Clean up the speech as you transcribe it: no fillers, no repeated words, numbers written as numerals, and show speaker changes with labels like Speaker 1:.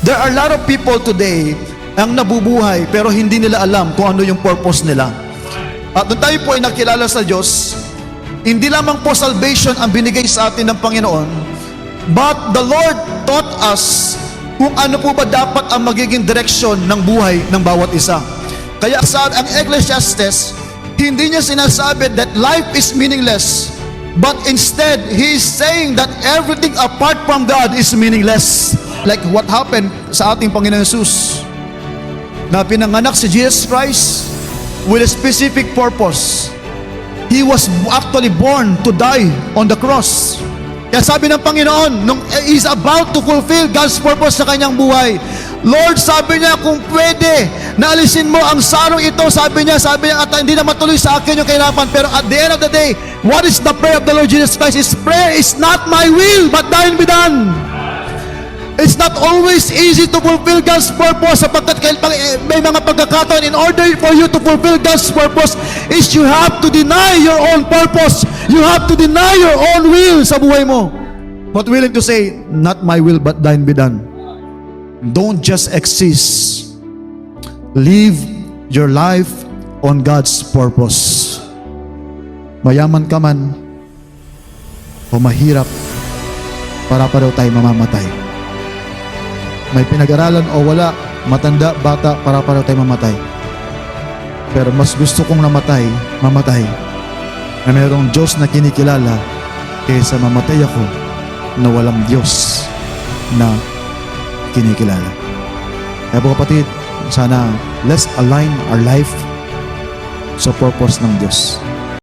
Speaker 1: There are a lot of people today ang nabubuhay pero hindi nila alam kung ano yung purpose nila. At nung tayo po ay nakilala sa Diyos, hindi lamang po salvation ang binigay sa atin ng Panginoon, but the Lord taught us kung ano po ba dapat ang magiging direksyon ng buhay ng bawat isa. Kaya sa ang Ecclesiastes, hindi niya sinasabi that life is meaningless, but instead, He is saying that everything apart from God is meaningless. Like what happened sa ating Panginoon Jesus, na pinanganak si Jesus Christ with a specific purpose. He was actually born to die on the cross. Kaya sabi ng Panginoon, nung He's about to fulfill God's purpose sa kanyang buhay, Lord, sabi niya, kung pwede, naalisin mo ang sarong ito, sabi niya, at hindi na matuloy sa akin yung kahirapan. Pero at the end of the day, what is the prayer of the Lord Jesus Christ? His prayer is not my will, but thine be done. It's not always easy to fulfill God's purpose, sapagkat may mga pagkakataon, in order for you to fulfill God's purpose, is you have to deny your own purpose. You have to deny your own will sa buhay mo. But willing to say, not my will, but thine be done. Don't just exist. Live your life on God's purpose. Mayaman ka man o mahirap, para pa daw tayo mamamatay. May pinag-aralan o wala, matanda, bata, para pa daw tayo mamatay. Pero mas gusto kong mamatay na mayroong Diyos na kinikilala kaysa mamatay ako na walang Diyos na kinikilala. Kaya po kapatid, sana let's align our life sa purpose ng Diyos.